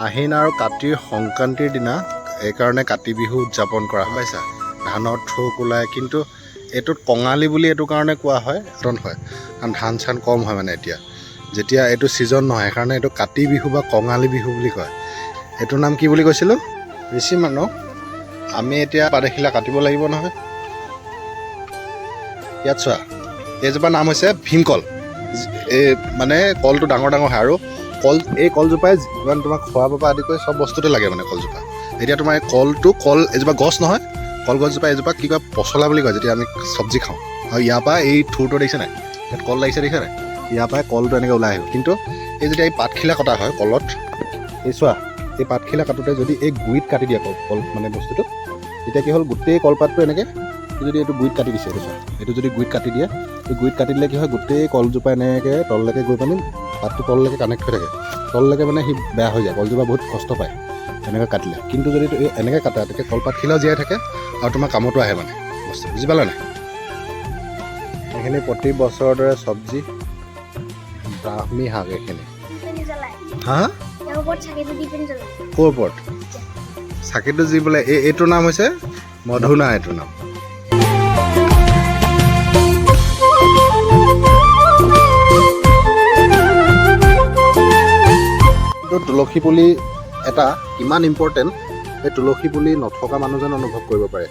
আহিন আৰু কাতিৰ সংক্ৰান্তিৰ দিনা এইকাৰণে কাতি বিহু উদযাপন কৰা হয় পাইছা ধানৰ ঠোক ওলায় কিন্তু এইটোত কঙালী বুলি এইটো কাৰণে কোৱা হয় হয় কাৰণ ধান চান কম হয় মানে এতিয়া যেতিয়া এইটো ছিজন নহয় সেইকাৰণে এইটো কাতি বিহু বা কঙালী বিহু বুলি কয় এইটোৰ নাম কি বুলি কৈছিলোঁ ঋষি মানুহ আমি এতিয়া পাতখিলা কাটিব লাগিব নহয় ইয়াত চোৱা এইজোপাৰ নাম হৈছে ভীমকল এই মানে কলটো ডাঙৰ ডাঙৰ হয় আৰু কল এই কলজোপাই যিমান তোমাক খোৱাব পৰা আদি কৰি চব বস্তুতে লাগে মানে কলজোপা এতিয়া তোমাৰ এই কল এজোপা গছ নহয় কলগছজোপা এজোপা কি কয় পচলা বুলি কয় যেতিয়া আমি চব্জি খাওঁ আৰু ইয়াৰ পৰা এই থুৰটো দেখিছে নাই ইয়াত কল লাগিছে দেখিছে নাই ইয়াৰ পৰাই কলটো এনেকৈ ওলাই আহিব কিন্তু এই যেতিয়া এই পাতখিলা কটা হয় কলত এই চোৱা এই পাতখিলা কাটোতে যদি এই গুৰিত কাটি দিয়া কল মানে বস্তুটো তেতিয়া কি হ'ল গোটেই কলপাতটো এনেকৈ যদি এইটো গুৰিত কাটি দিছে এইটো চোৱা এইটো যদি গুৰিত কাটি দিয়ে এই গুৰিত কাটি দিলে কি হয় গোটেই কলজোপা এনেকৈ তললৈকে গৈ পানি পাতটো তললৈকে কানেক্ট হৈ থাকে তললৈকে মানে সি বেয়া হৈ যায় কলজোপা বহুত কষ্ট পায় এনেকৈ কাটিলে কিন্তু যদি এনেকৈ কাটা তেতিয়া কলপাতখিলাও জীয়াই থাকে আৰু তোমাৰ কামতো আহে মানে বস্তু বুজি পালা নাই এইখিনি প্ৰতি বছৰৰ দৰে চব্জি ব্ৰাহ্মী শাক এইখিনি হা ক'ৰ ওপৰত চাকিটো যি বোলে এইটোৰ নাম হৈছে মধুনা এইটোৰ নাম তুলসী পুলি এটা কিমান ইম্পৰ্টেণ্ট সেই তুলসী পুলি নথকা মানুহজন অনুভৱ কৰিব পাৰে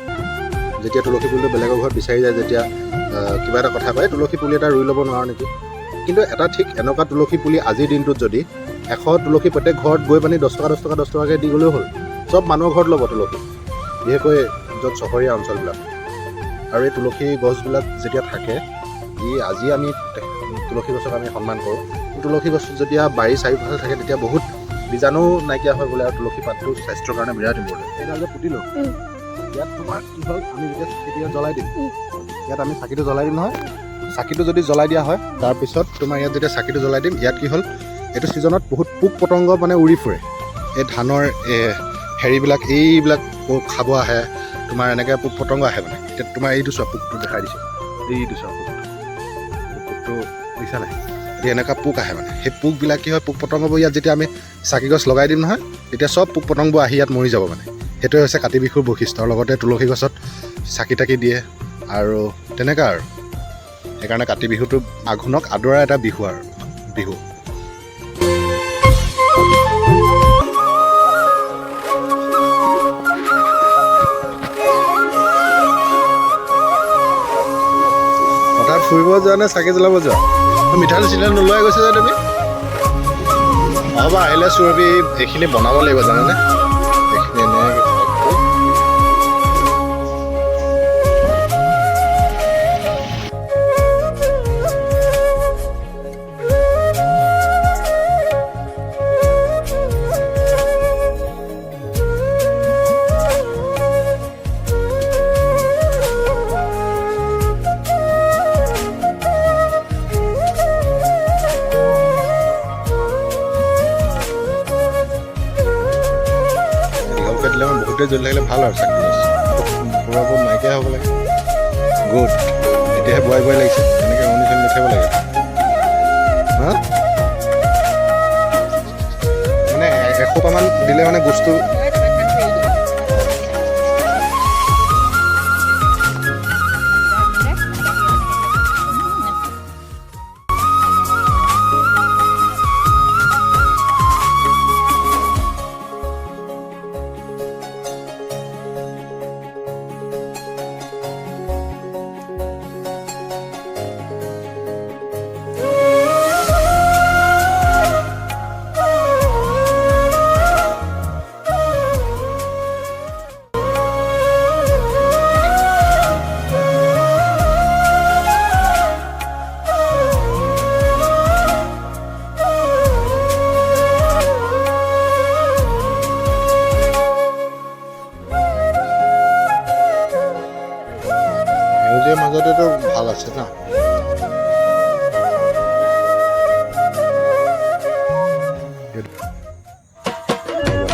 যেতিয়া তুলসী পুলিটো বেলেগৰ ঘৰত বিচাৰি যায় যেতিয়া কিবা এটা কথা পায় তুলসী পুলি এটা ৰুই ল'ব নোৱাৰো নেকি কিন্তু এটা ঠিক এনেকুৱা তুলসী পুলি আজিৰ দিনটোত যদি 100 তুলসী প্ৰত্যেক ঘৰত গৈ পানি 10 টকাকৈ দি গ'লেও হ'ল চব মানুহৰ ঘৰত ল'ব তুলসী বিশেষকৈ য'ত চহৰীয়া অঞ্চলবিলাক আৰু এই তুলসী গছবিলাক যেতিয়া থাকে আজি আমি তুলসী গছক আমি সন্মান কৰোঁ তুলসী গছ যেতিয়া বাৰী চাৰিওফালে থাকে তেতিয়া বহুত বীজাণু নাইকিয়া হয় বোলে আৰু তুলসী পাতটো স্বাস্থ্যৰ কাৰণে বিৰাট ইম্পৰ্টেণ্ট এইডাল যে পুতিলোঁ ইয়াত তোমাৰ কি হ'ল আমি যেতিয়া চাকিটো জ্বলাই দিম ইয়াত আমি চাকিটো জ্বলাই দিম নহয় চাকিটো যদি জ্বলাই দিয়া হয় তাৰপিছত তোমাৰ ইয়াত যেতিয়া চাকিটো জ্বলাই দিম ইয়াত কি হ'ল এইটো ছিজনত বহুত পোক পতংগ মানে উৰি ফুৰে এই ধানৰ হেৰিবিলাক এইবিলাক খাব আহে তোমাৰ এনেকৈ পোক পতংগ আহে মানে এতিয়া তোমাৰ এইটো চোৱা পোকটো দেখাই দিছোঁ এইটো চোৱা পোকটো বুজিছা নাই এতিয়া এনেকুৱা পোক আহে মানে সেই পোকবিলাক কি হয় পোক পতংগবোৰ ইয়াত যেতিয়া আমি চাকি গছ লগাই দিম নহয় তেতিয়া চব পোক পতংগবোৰ আহি ইয়াত মৰি যাব মানে সেইটোৱে হৈছে কাতি বিহুৰ বৈশিষ্ট্য লগতে তুলসী গছত চাকি তাকি দিয়ে আৰু তেনেকুৱা আৰু সেইকাৰণে কাতি বিহুটো আঘোণক আদৰা এটা বিহু আৰু বিহু হঠাৎ ফুৰিব যোৱা নে চাকি জ্বলাব যোৱা মিঠাইল চিঠাইল নোলোৱাই গৈছে যে তুমি হ'ব আহিলে চুৰবি এইখিনি বনাব লাগিব জানানে এইখিনি এনেকৈ বহুতে জ্বলি থাকিলে ভাল আৰু চাকি গছ পুৰা বহুত নাইকিয়া হ'ব লাগে গুড এতিয়াহে বোৱাই লাগিছে এনেকৈ অনি চনি নুঠাব লাগে হা মানে 100পামান দিলে মানে বস্তু মাজতেতো ভাল আছে না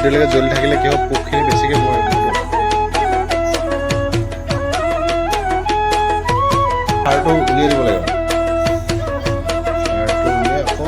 দেৰিলৈকে জ্বলি থাকিলে কি হ'ব পোকখিনি বেছিকৈ মৰে সাৰটো উলিয়াই দিব লাগিব সাৰটো উলিয়াই অকল